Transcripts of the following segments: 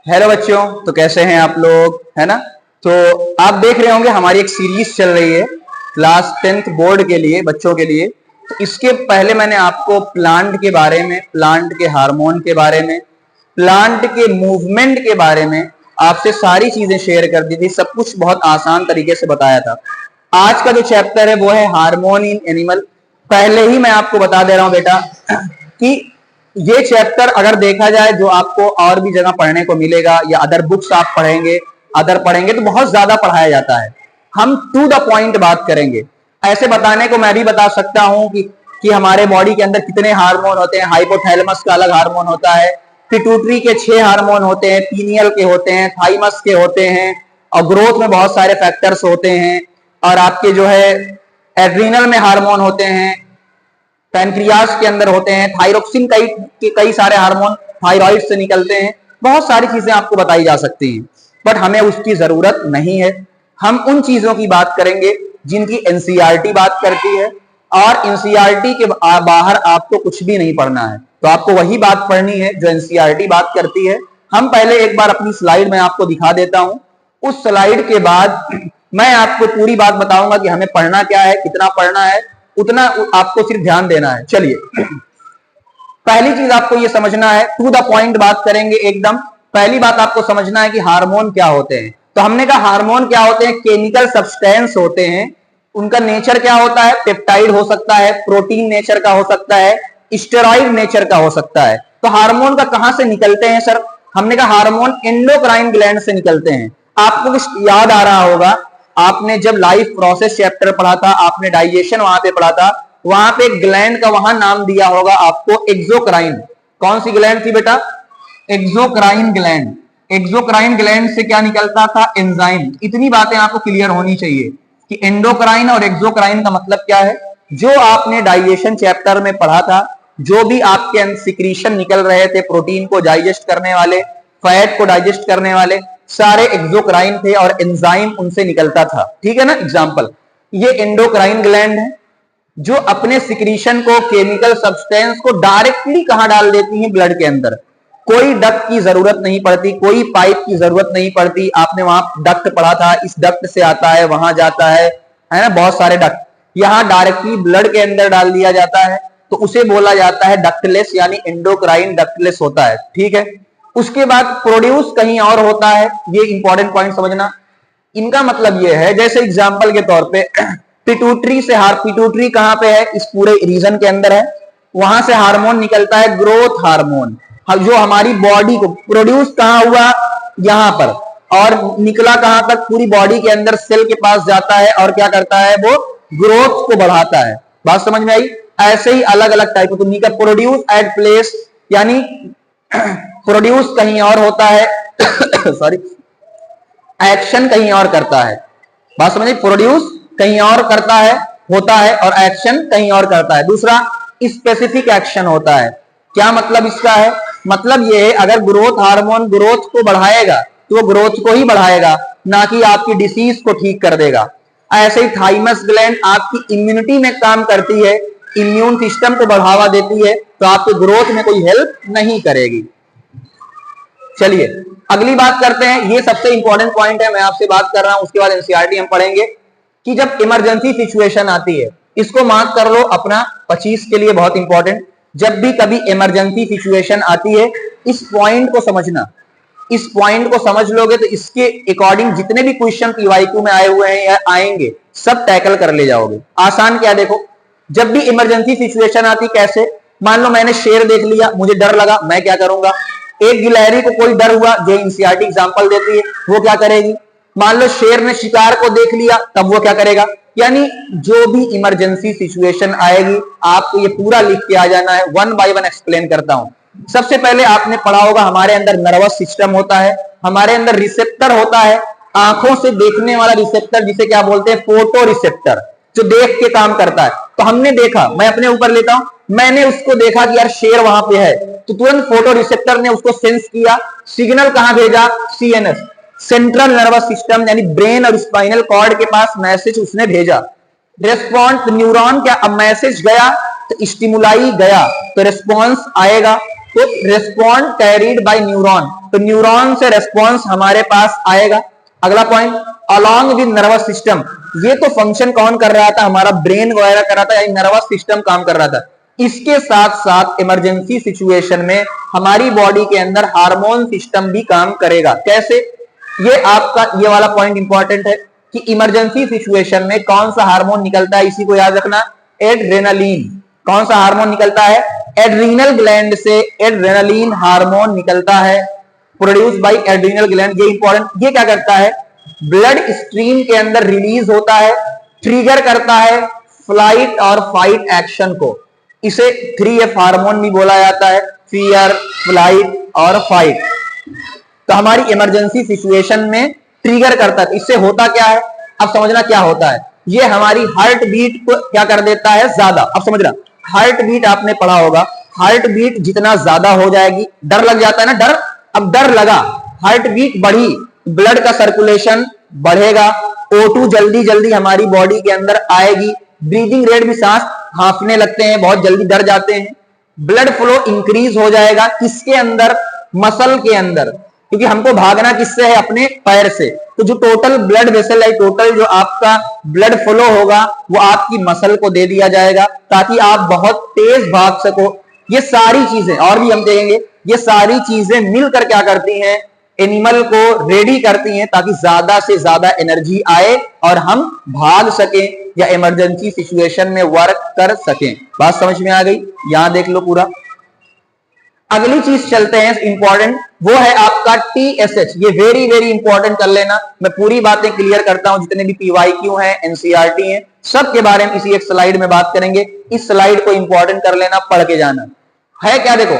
Hello बच्चों, तो कैसे हैं आप लोग, है ना। तो आप देख रहे होंगे हमारी एक सीरीज चल रही है क्लास 10th बोर्ड के लिए, बच्चों के लिए। तो इसके पहले मैंने आपको प्लांट के बारे में, प्लांट के हार्मोन के बारे में, प्लांट के मूवमेंट के बारे में आपसे सारी चीजें शेयर कर दी थी। सब कुछ बहुत आसान तरीके से बताया था। आज का जो चैप्टर है वो है हार्मोन इन एनिमल। पहले ही मैं आपको बता दे रहा हूं बेटा कि ये चैप्टर अगर देखा जाए जो आपको और भी जगह पढ़ने को मिलेगा या अदर बुक्स आप पढ़ेंगे तो बहुत ज्यादा पढ़ाया जाता है। हम टू द पॉइंट बात करेंगे। ऐसे बताने को मैं भी बता सकता हूं कि हमारे बॉडी के अंदर कितने हार्मोन होते हैं। हाइपोथैलेमस का अलग हार्मोन होता है, पिट्यूटरी के 6 हार्मोन होते हैं, पीनियल के होते हैं, थाइमस के होते हैं, और ग्रोथ में बहुत सारे फैक्टर्स होते हैं। और आपके जो है एड्रीनल में हार्मोन होते हैं, पैनक्रियास के अंदर होते हैं, थायरोक्सिन कई सारे हार्मोन थायराइड से निकलते हैं। बहुत सारी चीजें आपको बताई जा सकती हैं, बट हमें उसकी जरूरत नहीं है। हम उन चीजों की बात करेंगे जिनकी एनसीईआरटी बात करती है, और एनसीईआरटी के बाहर आपको कुछ भी नहीं पढ़ना है। तो आपको वही बात पढ़नी है जो एनसीईआरटी बात करती है। हम पहले एक बार अपनी स्लाइड में आपको दिखा देता हूं। उस स्लाइड के बाद मैं आपको पूरी बात बताऊंगा कि हमें पढ़ना क्या है, कितना पढ़ना है, उतना आपको सिर्फ ध्यान देना है। चलिए, पहली चीज आपको यह समझना है, टू द पॉइंट बात करेंगे एकदम। पहली बात आपको समझना है कि हार्मोन क्या होते हैं। तो हमने कहा हार्मोन क्या होते हैं, केमिकल सब्सटेंस होते हैं। उनका नेचर क्या होता है, पेप्टाइड हो सकता है, प्रोटीन नेचर का हो सकता है, स्टेरॉइड नेचर का हो सकता है। तो हार्मोन का कहां से निकलते हैं सर? हमने कहा हार्मोन एंडोक्राइन ग्लैंड से निकलते हैं। आपको कुछ याद आ रहा होगा, आपने जब लाइफ प्रोसेस चैप्टर पढ़ा था, आपने डाइजेशन वहां पे पढ़ा था, वहां पे ग्लैंड का वहां नाम दिया होगा आपको एक्सोक्राइन। कौन सी ग्लैंड थी बेटा? Exocrine gland. एक्सोक्राइन ग्लैंड से क्या निकलता था? एंजाइम। इतनी बातें आपको क्लियर होनी चाहिए कि एंडोक्राइन और एक्सोक्राइन का मतलब क्या है। जो आपने डाइजेशन चैप्टर में पढ़ा था, जो भी आपके सिक्रीशन निकल रहे थे, प्रोटीन को डाइजेस्ट करने वाले, फैट को डाइजेस्ट करने वाले, सारे एक्सोक्राइन थे और एंजाइम उनसे निकलता था। ठीक है ना। एग्जांपल, ये एंडोक्राइन ग्लैंड है जो अपने सिक्रीशन को, केमिकल सब्सटेंस को डायरेक्टली कहां डाल देती है? ब्लड के अंदर। कोई डक्ट की जरूरत नहीं पड़ती, कोई पाइप की जरूरत नहीं पड़ती। आपने वहां डक्ट पढ़ा था, इस डक्ट से आता है, वहां जाता है ना, बहुत सारे डक्ट। यहां डायरेक्टली ब्लड के अंदर डाल दिया जाता है, तो उसे बोला जाता है डक्टलेस, यानी एंडोक्राइन डक्टलेस होता है। ठीक है। उसके बाद प्रोड्यूस कहीं और होता है। ये इंपॉर्टेंट पॉइंट समझना। इनका मतलब ये है, जैसे एग्जांपल के तौर पे पिट्यूटरी से पिट्यूटरी कहां पे है? इस पूरे रीजन के अंदर है। वहां से हार्मोन निकलता है, ग्रोथ हार्मोन, जो हमारी बॉडी को प्रोड्यूस कहां हुआ? यहां पर, और निकला कहां तक? पूरी बॉडी के अंदर सेल के पास जाता है, और क्या करता है? वो ग्रोथ को बढ़ाता है। बात समझ में आई? ऐसे ही अलग अलग टाइप का प्रोड्यूस एट प्लेस, यानी प्रोड्यूस कहीं और होता है सॉरी, एक्शन कहीं और करता है। बात समझिए, प्रोड्यूस कहीं और करता है, होता है, और एक्शन कहीं और करता है। दूसरा, स्पेसिफिक एक्शन होता है। क्या मतलब इसका है? मतलब ये है, अगर ग्रोथ हार्मोन ग्रोथ को बढ़ाएगा तो वो ग्रोथ को ही बढ़ाएगा, ना कि आपकी डिसीज को ठीक कर देगा। ऐसे ही थाइमस ग्लैंड आपकी इम्यूनिटी में काम करती है, इम्यून सिस्टम को बढ़ावा देती है, तो आपके ग्रोथ में कोई हेल्प नहीं करेगी। चलिए अगली बात करते हैं। ये सबसे इंपॉर्टेंट पॉइंट है, मैं आपसे बात कर रहा हूं। उसके बाद एनसीईआरटी हम पढ़ेंगे कि जब इमरजेंसी सिचुएशन आती है, इसको मार्क कर लो अपना 25 के लिए, बहुत इंपॉर्टेंट। जब भी कभी इमरजेंसी सिचुएशन आती है, इस पॉइंट को समझना। इस पॉइंट को समझ लोगे तो इसके अकॉर्डिंग जितने भी क्वेश्चन पीवाईक्यू में आए हुए हैं या आएंगे, सब टैकल कर ले जाओगे। आसान क्या? देखो, जब भी इमरजेंसी सिचुएशन आती, कैसे? मान लो मैंने शेर देख लिया, मुझे डर लगा, मैं क्या करूंगा? एक गिलहरी को कोई डर हुआ, जो एनसीईआरटी एग्जांपल देती है, वो क्या करेगी? मान लो शेर ने शिकार को देख लिया, तब वो क्या करेगा? यानी जो भी इमरजेंसी सिचुएशन आएगी, आपको ये पूरा लिख के आ जाना है। वन बाय वन एक्सप्लेन करता हूं। सबसे पहले आपने पढ़ा होगा, हमारे अंदर नर्वस सिस्टम होता है, हमारे अंदर रिसेप्टर होता है, आंखों से देखने वाला रिसेप्टर, जिसे क्या बोलते हैं? फोटो रिसेप्टर, जो देख के काम करता है। तो हमने देखा, मैं अपने ऊपर लेता हूं, मैंने उसको देखा कि यार शेर वहां पे है, तो तुरंत फोटो रिसेप्टर ने उसको सेंस किया, सिग्नल कहां भेजा? सीएनएस, सेंट्रल नर्वस सिस्टम, यानी ब्रेन और स्पाइनल कॉर्ड के पास मैसेज उसने भेजा। रेस्पॉन्स न्यूरॉन, क्या अब मैसेज गया तो स्टिमुलाई गया, तो रेस्पॉन्स आएगा। तो रेस्पॉन्ड कैरीड बाय न्यूरॉन, तो न्यूरॉन से रेस्पॉन्स हमारे पास आएगा। अगला point, along with nervous system, ये तो फंक्शन कौन कर रहा था, हमारा ब्रेन वगैरह कर रहा था, या नर्वस सिस्टम काम कर रहा था। इसके साथ साथ इमरजेंसी सिचुएशन में हमारी बॉडी के अंदर हार्मोन सिस्टम भी काम करेगा। कैसे, ये आपका ये वाला पॉइंट इंपॉर्टेंट है कि इमरजेंसी सिचुएशन में कौन सा हार्मोन निकलता है, इसी को याद रखना, एड्रेनालिन। कौन सा हार्मोन निकलता है, एड्रीनल ग्लैंड से एड्रेनालिन हार्मोन निकलता है, प्रोड्यूस बाय एड्रीनल ग्लैंड। ये इंपॉर्टेंट, ये क्या करता है, ब्लड स्ट्रीम के अंदर रिलीज होता है, ट्रिगर करता है फ्लाइट और फाइट एक्शन को। इसे 3F हार्मोन भी बोला जाता है, फियर, फ्लाइट और फाइट। तो हमारी इमरजेंसी सिचुएशन में ट्रिगर करता है। इससे होता क्या है, अब समझना क्या होता है, ये हमारी हार्ट बीट को क्या कर देता है, ज्यादा। अब समझना, हार्ट बीट आपने पढ़ा होगा, हार्ट बीट जितना ज्यादा हो जाएगी, डर लग जाता है ना, डर, अब डर लगा, हार्ट बीट बढ़ी, ब्लड का सर्कुलेशन बढ़ेगा, O2 जल्दी जल्दी हमारी बॉडी के अंदर आएगी, ब्रीदिंग रेट भी, सांस हांफने लगते हैं, बहुत जल्दी डर जाते हैं, ब्लड फ्लो इंक्रीज हो जाएगा। किसके अंदर, मसल के अंदर, क्योंकि हमको भागना किससे है, अपने पैर से। तो जो टोटल ब्लड वेसल है, टोटल जो आपका ब्लड फ्लो होगा वो आपकी मसल को दे दिया जाएगा, ताकि आप बहुत तेज भाग सको। ये सारी चीजें और भी हम देखेंगे, ये सारी चीजें मिलकर क्या करती हैं, एनिमल को रेडी करती हैं, ताकि ज्यादा से ज्यादा एनर्जी आए और हम भाग सकें या इमरजेंसी सिचुएशन में वर्क कर सकें। बात समझ में आ गई, यहां देख लो पूरा। अगली चीज चलते हैं इंपॉर्टेंट, वो है आपका TSH। ये वेरी वेरी इंपॉर्टेंट कर लेना, मैं पूरी बातें क्लियर करता हूं, जितने भी PYQ हैं, NCERT हैं, सब के बारे में इसी एक स्लाइड में बात करेंगे। इस स्लाइड को इंपॉर्टेंट कर लेना, पढ़ के जाना है। क्या, देखो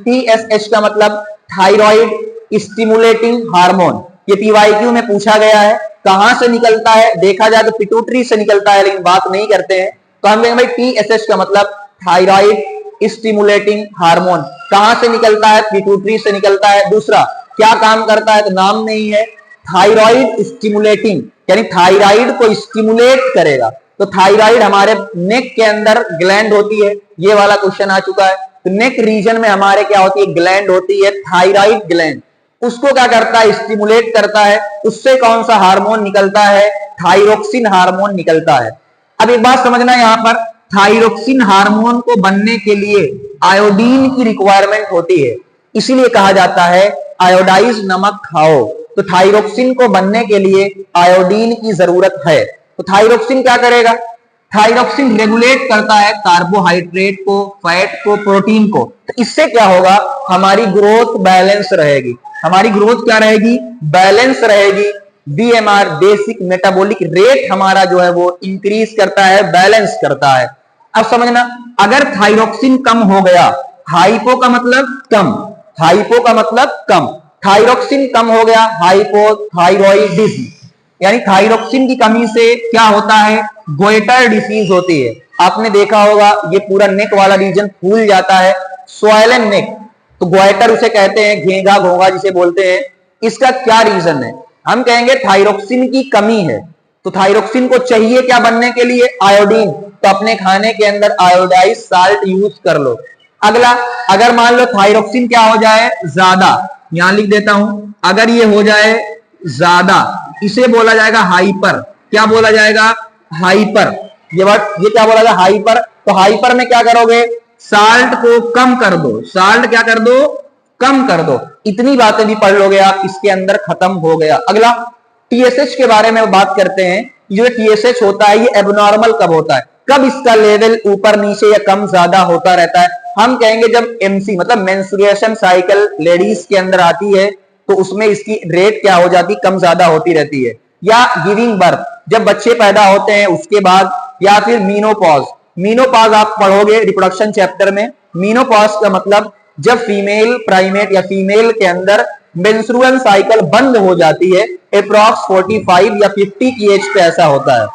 TSH का मतलब थायराइड स्टिमुलेटिंग हार्मोन। ये PYQ में पूछा गया है, कहां से निकलता है, देखा जाए तो पिट्यूटरी से निकलता है, लेकिन बात नहीं करते हैं। तो हम कहेंगे भाई TSH का मतलब थायराइड स्टिमुलेटिंग हार्मोन। कहां से निकलता है, पिट्यूटरी से निकलता है। दूसरा, क्या काम करता है, तो नाम नहीं है, थायराइड स्टिमुलेटिंग, यानी थायराइड को स्टिमुलेट करेगा। तो थायराइड हमारे नेक के अंदर ग्लैंड होती है, ये वाला क्वेश्चन आ चुका है। तो नेक रीजन में हमारे क्या होती है, ग्लैंड होती है, थायराइड ग्लैंड। उसको क्या करता है, स्टिमुलेट करता है। उससे कौन सा हार्मोन निकलता है, थायरोक्सिन हार्मोन निकलता है। अब एक बात समझना, यहां पर थायरोक्सिन हार्मोन को बनने के लिए आयोडीन की रिक्वायरमेंट होती है, इसीलिए कहा जाता है आयोडाइज नमक खाओ। तो थायरोक्सिन को बनने के लिए आयोडीन की जरूरत है। तो थायरोक्सिन क्या करेगा, थायरोक्सिन रेगुलेट करता है कार्बोहाइड्रेट को, फैट को, प्रोटीन को। तो इससे क्या होगा, हमारी ग्रोथ बैलेंस रहेगी। हमारी ग्रोथ क्या रहेगी, बैलेंस रहेगी। BMR बेसिक मेटाबॉलिक रेट हमारा जो है वो इंक्रीज करता है, बैलेंस करता है। अब समझना, अगर थायरोक्सिन कम हो गया, हाइपो का मतलब कम, हाइपो का मतलब कम, थायरोक्सिन कम हो गया, हाइपोथायरॉयडिज्म, यानी थायरोक्सिन की कमी से क्या होता है, गोइटर डिसीज होती है। आपने देखा होगा ये पूरा नेक वाला रीजन फूल जाता है, स्वॉलन नेक। तो गोइटर उसे कहते हैं, घेंगा घोंगा जिसे बोलते हैं। इसका क्या रीजन है, हम कहेंगे थायरोक्सिन की कमी है। तो थायरोक्सिन को चाहिए क्या बनने के लिए, आयोडीन। तो अपने खाने के अंदर आयोडाइज साल्ट यूज कर लो। अगला, अगर मान लो थायरोक्सिन क्या हो जाए, ज्यादा, यहां लिख देता हूं, अगर ये हो जाए ज्यादा, इसे बोला जाएगा हाइपर। क्या बोला जाएगा, हाइपर। ये क्या बोला जाएगा, हाइपर। तो हाइपर में क्या करोगे, साल्ट को कम कर दो, साल्ट क्या कर दो, कम कर दो। इतनी बातें भी पढ़ लोगे आप, इसके अंदर खत्म हो गया। अगला, TSH के बारे में बात करते हैं। जो TSH होता है ये एबनॉर्मल कब होता है, कब इसका लेवल ऊपर नीचे या कम ज्यादा होता रहता है। हम कहेंगे जब MC मतलब मेंस्ट्रुएशन साइकिल लेडीज के अंदर आती है, तो उसमें इसकी रेट क्या हो जाती, कम ज्यादा होती रहती है। या गिविंग बर्थ, जब बच्चे पैदा होते हैं उसके बाद, या फिर मीनोपॉज। मीनोपॉज आप पढ़ोगे रिप्रोडक्शन चैप्टर में। मीनोपॉज का मतलब जब फीमेल प्राइमेट या फीमेल के अंदर मेंस्ट्रुअल साइकिल बंद हो जाती है, अप्रॉक्स 45 या 50 की एज पे ऐसा होता है।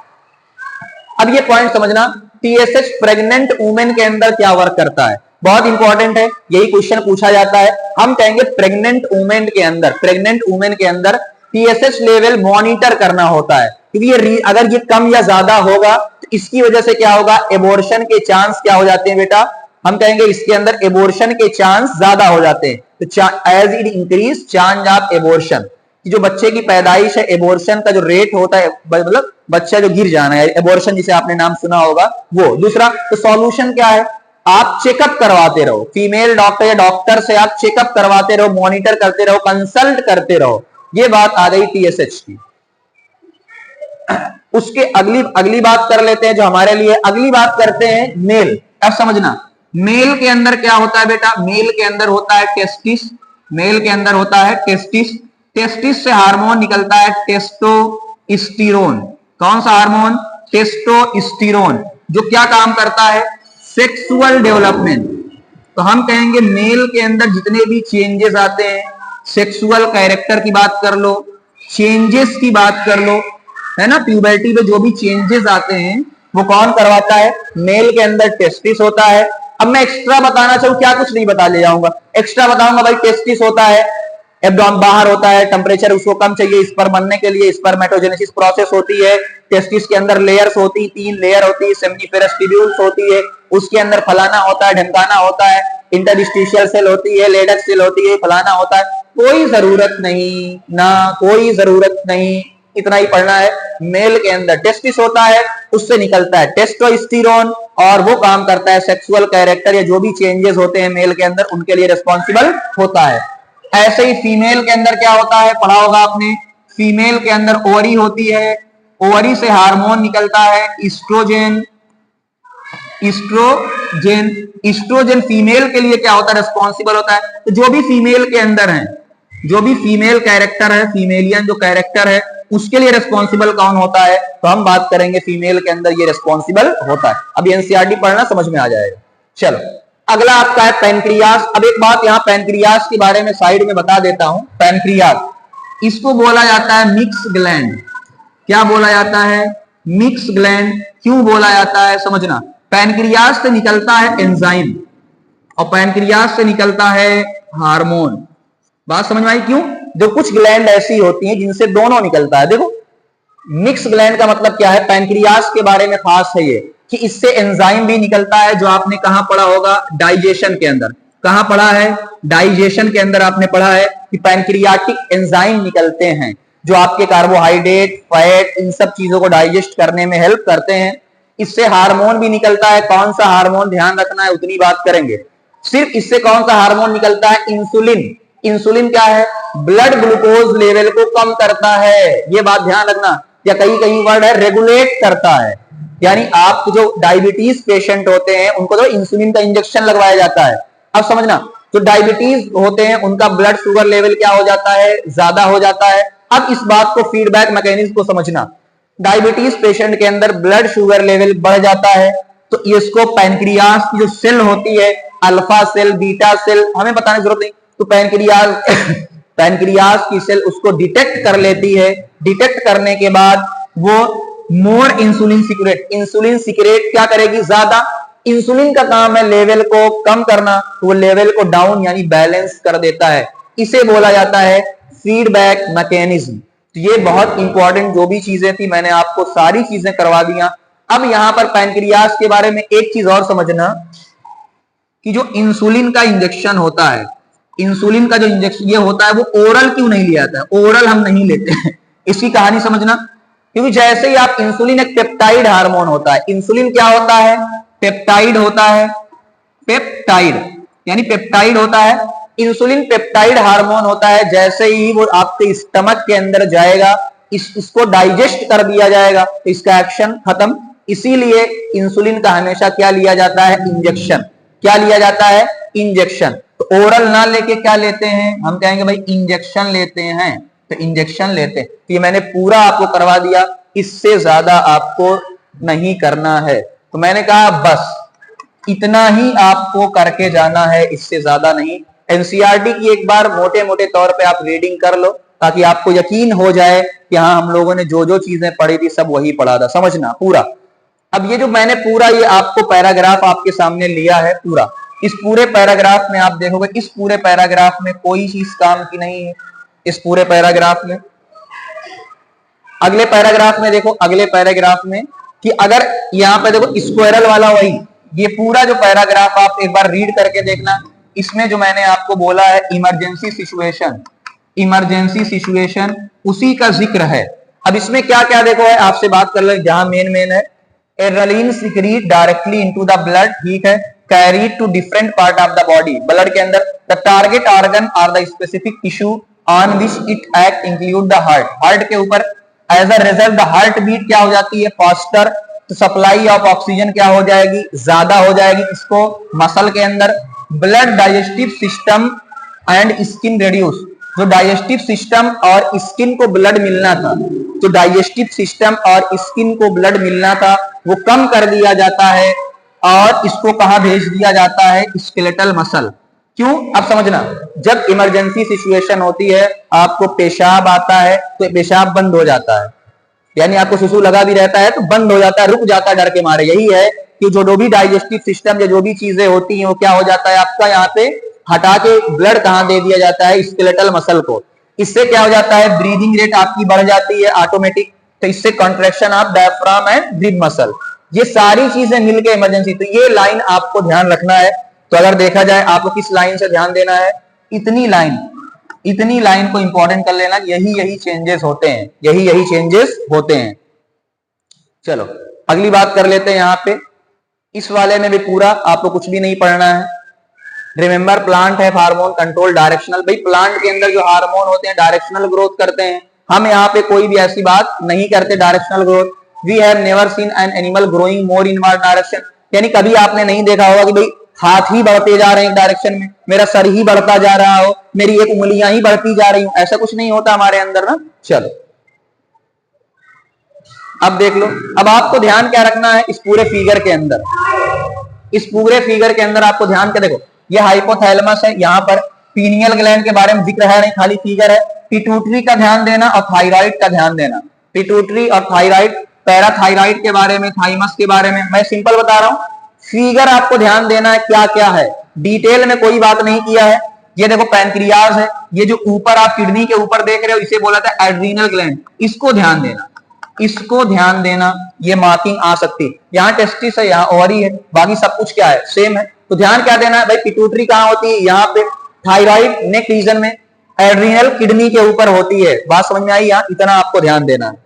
अब ये पॉइंट समझना, TSH प्रेग्नेंट वुमेन के अंदर क्या वर्क करता है, बहुत इंपॉर्टेंट है, यही क्वेश्चन पूछा जाता है। हम कहेंगे प्रेग्नेंट वुमेन के अंदर, प्रेग्नेंट वुमेन के अंदर TSH लेवल मॉनिटर करना होता है, क्योंकि ये अगर ये कम या ज्यादा होगा तो इसकी वजह से क्या होगा, एबॉर्शन के चांस क्या हो जाते हैं बेटा, हम कहेंगे इसके अंदर एबॉर्शन के चांस ज्यादा हो जाते हैं। तो as it increase chance of abortion, जो बच्चे की पैदाइश है, एबॉर्शन का जो रेट होता है, मतलब बच्चा जो गिर जाना है, एबॉर्शन जिसे आपने नाम सुना होगा वो। दूसरा, तो सॉल्यूशन क्या है, आप चेकअप करवाते रहो, फीमेल डॉक्टर या डॉक्टर से आप चेकअप करवाते रहो, मॉनिटर करते रहो, कंसल्ट करते रहो। ये बात आ गई टीएसएच की। उसके अगली बात कर लेते हैं जो हमारे लिए, अगली बात करते हैं मेल। अब समझना, मेल के अंदर क्या होता है बेटा, मेल के अंदर होता है टेस्टिस, मेल के अंदर होता है टेस्टिस, टेस्टिस से हार्मोन निकलता है टेस्टोस्टेरोन। कौन सा हार्मोन, टेस्टोस्टेरोन, जो क्या काम करता है, सेक्सुअल डेवलपमेंट। तो हम कहेंगे मेल के अंदर जितने भी चेंजेस आते हैं, सेक्सुअल कैरेक्टर की बात कर लो, चेंजेस की बात कर लो, है ना, प्यूबर्टी पे जो भी चेंजेस आते हैं वो कौन करवाता है, मेल के अंदर टेस्टिस होता है। अब मैं एक्स्ट्रा बताना चाहूँ, क्या कुछ नहीं बता ले जाऊंगा, एक्स्ट्रा बताऊंगा भाई, टेस्टिस होता है, एब्डोमेन बाहर होता है, टेम्परेचर उसको कम चाहिए स्पर्म बनने के लिए, स्पर्मेटोजेनेसिस प्रोसेस होती है, टेस्टिस के अंदर लेयर्स होती, 3 लेयर होती है, सेमिनिफेरस ट्यूब्यूल्स होती है, उसके अंदर फलाना होता है, ढमकाना होता है, इंटरस्टिशियल सेल होती है, लेडक्स सेल होती है, फलाना होता है। कोई जरूरत नहीं ना, कोई जरूरत नहीं, इतना ही पढ़ना है। मेल के अंदर टेस्टिस होता है, उससे निकलता है टेस्टोस्टेरोन, और वो काम करता है सेक्सुअल कैरेक्टर या जो भी चेंजेस होते हैं मेल के अंदर उनके लिए रिस्पॉन्सिबल होता है। ऐसे ही फीमेल के अंदर क्या होता है, पढ़ा होगा आपने, फीमेल के अंदर ओवरी होती है, ओवरी से हार्मोन निकलता है ईस्ट्रोजन। ईस्ट्रोजन, ईस्ट्रोजन फीमेल के लिए क्या होता है, रिस्पॉन्सिबल होता है। तो जो भी फीमेल के अंदर है, जो भी फीमेल कैरेक्टर है, फीमेलियन जो कैरेक्टर है, उसके लिए रिस्पॉन्सिबल कौन होता है, तो हम बात करेंगे फीमेल के अंदर ये रिस्पॉन्सिबल होता है। अब एनसीईआरटी पढ़ना समझ में आ जाएगा। चलो अगला आपका है पैनक्रियास। अब एक बात यहाँ पैनक्रियास के बारे में साइड में बता देता हूं। पैनक्रियास, इसको बोला जाता है मिक्स ग्लैंड। क्या बोला जाता है, मिक्स ग्लैंड। क्यों बोला जाता है, समझना, पैनक्रियास से निकलता है एंजाइम और पैनक्रियास से निकलता है हार्मोन। बात समझ में आई क्यों, जो कुछ ग्लैंड ऐसी होती हैं जिनसे दोनों निकलता है। देखो मिक्स ग्लैंड का मतलब क्या है, पैनक्रियास के बारे में खास है ये कि इससे एंजाइम भी निकलता है, जो आपने कहां पढ़ा होगा, डाइजेशन के अंदर। कहां पढ़ा है, डाइजेशन के अंदर आपने पढ़ा है कि पैनक्रियाटिक एंजाइम निकलते हैं जो आपके कार्बोहाइड्रेट, फैट, इन सब चीजों को डाइजेस्ट करने में हेल्प करते हैं। इससे हार्मोन भी निकलता है। कौन सा हार्मोन, ध्यान रखना है, उतनी बात करेंगे। सिर्फ इससे कौन सा हार्मोन निकलता है, इंसुलिन। इंसुलिन क्या है, ब्लड ग्लूकोज लेवल को कम करता है, ये बात ध्यान रखना। या कई कई वर्ड है, रेगुलेट करता है, यानी आप जो डायबिटीज पेशेंट होते हैं उनको तो इंसुलिन का इंजेक्शन लगवाया जाता है। अब समझना, जो डायबिटीज होते हैं उनका ब्लड शुगर लेवल क्या हो जाता है, ज्यादा हो जाता है। अब इस बात को, फीडबैक मैकेनिज्म को समझना, डायबिटीज पेशेंट के अंदर ब्लड शुगर लेवल बढ़ जाता है तो इसको पैनक्रियास की जो सेल होती है, अल्फा सेल, बीटा सेल, हमें बताने की जरूरत नहीं, तो पैनक्रियास पैनक्रियास की सेल उसको डिटेक्ट कर लेती है। डिटेक्ट करने के बाद वो more insulin secrete, insulin secrete क्या करेगी, ज्यादा। इंसुलिन का काम है लेवल को कम करना, तो वो लेवल को डाउन यानी बैलेंस कर देता है। इसे बोला जाता है फीडबैक मैकेनिज्म। तो ये बहुत इंपॉर्टेंट जो भी चीजें थी मैंने आपको सारी चीजें करवा दिया। अब यहां पर पैनक्रियास के बारे में एक चीज और समझना कि जो इंसुलिन का इंजेक्शन होता है, इंसुलिन का जो इंजेक्शन ये होता है वो ओरल क्यों नहीं लिया जाता है, ओरल हम नहीं लेते हैं। इसकी कहानी समझना, क्योंकि जैसे ही आप, इंसुलिन एक पेप्टाइड हार्मोन होता है। इंसुलिन क्या होता है, पेप्टाइड होता है, पेप्टाइड यानी पेप्टाइड होता है। इंसुलिन पेप्टाइड हार्मोन होता है। जैसे ही वो आपके स्टमक के अंदर जाएगा, इसको डाइजेस्ट कर दिया जाएगा तो इसका एक्शन खत्म। इसीलिए इंसुलिन का हमेशा क्या लिया जाता है, इंजेक्शन। क्या लिया जाता है, इंजेक्शन। तो ओरल ना लेके क्या लेते हैं, हम कहेंगे भाई इंजेक्शन लेते हैं, तो इंजेक्शन लेते हैं। तो ये मैंने पूरा आपको करवा दिया, इससे ज्यादा आपको नहीं करना है। तो मैंने कहा बस इतना ही आपको करके जाना है, इससे ज्यादा नहीं। एनसीईआरटी की एक बार मोटे मोटे तौर पे आप रीडिंग कर लो ताकि आपको यकीन हो जाए कि हाँ हम लोगों ने जो जो चीजें पढ़ी थी सब वही पढ़ा था, समझना पूरा। अब ये जो मैंने पूरा ये आपको पैराग्राफ आपके सामने लिया है पूरा, इस पूरे पैराग्राफ में आप देखोगे, इस पूरे पैराग्राफ में कोई चीज काम की नहीं है। इस पूरे पैराग्राफ में, अगले पैराग्राफ में देखो, अगले पैराग्राफ में कि अगर यहाँ पे देखो स्क्वायरल वाला वही, ये पूरा जो पैराग्राफ आप एक बार रीड करके देखना, इसमें जो मैंने आपको बोला है इमरजेंसी सिचुएशन, इमरजेंसी सिचुएशन उसी का जिक्र है। अब इसमें क्या क्या देखो है, आपसे बात कर ले जहां मेन है, adrenaline secrete directly into the blood, ठीक है, carried to different part of the body, blood के अंदर, the target organ are the specific tissue on which it act include the heart, heart के ऊपर as a result the heart beat क्या हो जाती है, फास्टर, तो सप्लाई ऑफ ऑक्सीजन क्या हो जाएगी, ज्यादा हो जाएगी, इसको मसल के अंदर, blood digestive system and skin reduce, जो डाइजेस्टिव सिस्टम और स्किन को ब्लड मिलना था, जो डाइजेस्टिव सिस्टम और स्किन को ब्लड मिलना था वो कम कर दिया जाता है और इसको कहां भेज दिया जाता है, स्केलेटल मसल। क्यों, अब समझना, जब इमरजेंसी सिचुएशन होती है आपको पेशाब आता है तो पेशाब बंद हो जाता है, यानी आपको सुसु लगा भी रहता है तो बंद हो जाता है, रुक जाता है डर के मारे। यही है कि जो भी डाइजेस्टिव सिस्टम या जो भी चीजें होती हैं वो क्या हो जाता है आपका, यहाँ पे हटा के ब्लड कहां दे दिया जाता है, स्केलेटल मसल को। इससे क्या हो जाता है, ब्रीदिंग रेट आपकी बढ़ जाती है ऑटोमेटिक, तो इससे contraction of diaphragm and breath muscle, ये सारी चीजें मिलकर इमरजेंसी। तो ये लाइन आपको ध्यान रखना है। तो अगर देखा जाए आपको किस लाइन से ध्यान देना है, इतनी लाइन को इंपॉर्टेंट कर लेना, यही चेंजेस होते हैं, यही चेंजेस होते हैं। चलो अगली बात कर लेते हैं। यहाँ पे इस वाले में भी पूरा आपको कुछ भी नहीं पढ़ना है। रिमेंबर प्लांट है हार्मोन कंट्रोल डायरेक्शनल, भाई प्लांट के अंदर जो हार्मोन होते हैं डायरेक्शनल ग्रोथ करते हैं, हम यहाँ पे कोई भी ऐसी बात नहीं करते directional growth. We have never seen an animal growing more in one direction, यानी कभी आपने नहीं देखा होगा कि भाई हाथ ही बढ़ते जा रहे हैं एक डायरेक्शन में, मेरा सर ही बढ़ता जा रहा हो, मेरी एक उंगलियां ही बढ़ती जा रही हो, ऐसा कुछ नहीं होता हमारे अंदर ना। चलो अब देख लो, अब आपको ध्यान क्या रखना है इस पूरे फिगर के अंदर, इस पूरे फिगर के अंदर आपको ध्यान क्या, देखो ये हाइपोथैलेमस है, यहाँ पर पीनियल ग्लैंड के बारे में जिक्र है नहीं, खाली फिगर है। पिट्यूटरी का ध्यान देना और थायराइड का ध्यान देना, पिट्यूटरी और थायराइड, पैराथायराइड के बारे में, थाइमस के बारे में मैं सिंपल बता रहा हूं, फिगर आपको ध्यान देना है क्या क्या है, डिटेल में कोई बात नहीं किया है। ये देखो पैनक्रियाज है, ये जो ऊपर आप किडनी के ऊपर देख रहे हो इसे बोला था एड्रीनल ग्लैंड, इसको ध्यान देना, इसको ध्यान देना, ये मार्किंग आ सकती है। यहाँ टेस्टिस है, यहाँ ओवरी है, बाकी सब कुछ क्या है, सेम है। तो ध्यान क्या देना है भाई, पिट्यूटरी कहाँ होती है, यहाँ पे, थायराइड नेक रीजन में, एड्रीनल किडनी के ऊपर होती है। बात समझ में आई, यहाँ इतना आपको ध्यान देना है।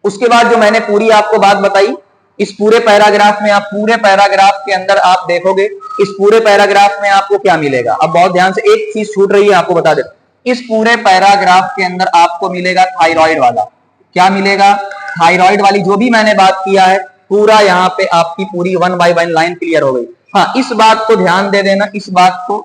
उसके बाद जो मैंने पूरी आपको बात बताई, इस पूरे पैराग्राफ में, आप पूरे पैराग्राफ के अंदर आप देखोगे, इस पूरे पैराग्राफ में आपको क्या मिलेगा। अब बहुत ध्यान से, एक चीज छूट रही है आपको बता दे, इस पूरे पैराग्राफ के अंदर आपको मिलेगा थायराइड वाला, क्या मिलेगा, थायराइड वाली जो भी मैंने बात किया है पूरा यहाँ पे आपकी पूरी 1 बाय 1 लाइन क्लियर हो गई। हाँ, इस बात को ध्यान दे देना, इस बात को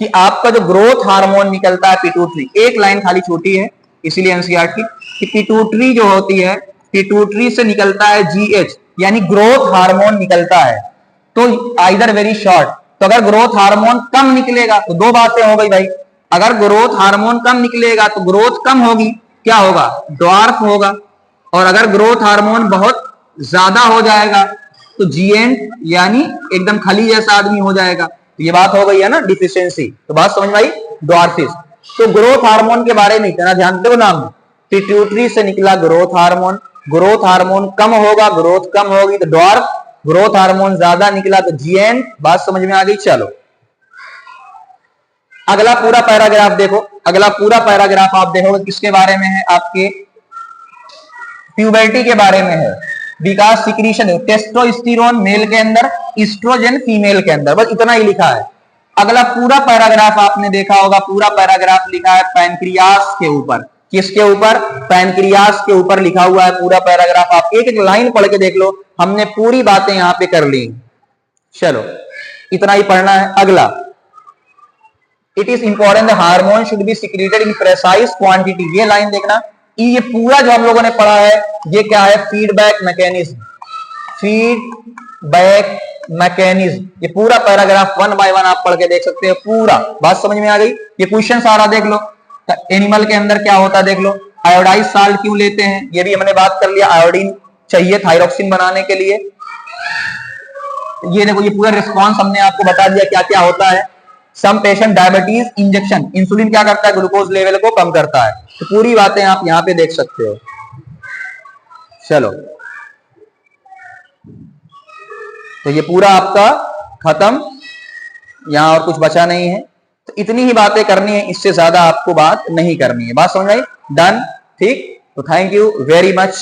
कि आपका जो ग्रोथ हार्मोन निकलता है पिट्यूटरी, एक लाइन खाली छोटी है इसीलिए एनसीईआरटी कि पिट्यूटरी जो होती है, पिट्यूटरी से निकलता है जीएच, यानी ग्रोथ हार्मोन निकलता है। तो आइदर वेरी शॉर्ट, तो अगर ग्रोथ हार्मोन कम निकलेगा तो दो बातें हो गई भाई, अगर ग्रोथ हार्मोन कम निकलेगा तो ग्रोथ कम होगी, क्या होगा, ड्वार्फ होगा, और अगर ग्रोथ हार्मोन बहुत ज्यादा हो जाएगा तो जीएन यानी एकदम खली जैसा आदमी हो जाएगा। तो ये बात हो गई है ना, डिफिशियंसी। तो बात समझ में आई, ड्वार्फिस। तो ग्रोथ हार्मोन के बारे में इतना ध्यान दो नाम, पिट्यूटरी से निकला ग्रोथ हार्मोन, ग्रोथ हार्मोन कम होगा, ग्रोथ कम होगी तो ड्वार्फ, ग्रोथ हार्मोन ज्यादा निकला तो जीएन। बात समझ में आ गई। चलो अगला पूरा पैराग्राफ देखो, अगला पूरा पैराग्राफ आप देखोगे किसके बारे में है, आपके प्यूबर्टी के बारे में है, विकास सिक्रीशन, टेस्टोस्टेरोन मेल के अंदर, ईस्ट्रोजन फीमेल के अंदर, बस इतना ही लिखा है। अगला पूरा पैराग्राफ आपने देखा होगा, पूरा पैराग्राफ लिखा है पैनक्रियास के ऊपर, किसके ऊपर, पैनक्रियास के ऊपर लिखा हुआ है पूरा पैराग्राफ। आप एक एक लाइन पढ़ के देख लो, हमने पूरी बातें यहां पे कर ली। चलो इतना ही पढ़ना है। अगला, it is important hormone should be secreted in precise quantity, ये लाइन देखना, ये पूरा जो हम लोगों ने पढ़ा है ये क्या है, फीडबैक मैकेनिज्म, फीडबैक मैकेनिज्म, ये पूरा पैराग्राफ 1 बाय 1 आप पढ़ के देख सकते हो पूरा। बात समझ में आ गई। ये क्वेश्चन सारा देख लो, एनिमल के अंदर क्या होता है देख लो, आयोडाइज साल्ट क्यों लेते हैं ये भी हमने बात कर लिया, आयोडीन चाहिए थायरोक्सिन बनाने के लिए। ये देखो, ये पूरा रिस्पॉन्स हमने आपको बता दिया क्या क्या होता है। Some patient diabetes injection, insulin क्या करता है, ग्लूकोज लेवल को कम करता है। तो पूरी बातें आप यहां पे देख सकते हो। चलो तो ये पूरा आपका खत्म, यहाँ और कुछ बचा नहीं है। तो इतनी ही बातें करनी है, इससे ज्यादा आपको बात नहीं करनी है। बात समझ आई? डन, ठीक। तो थैंक यू वेरी मच।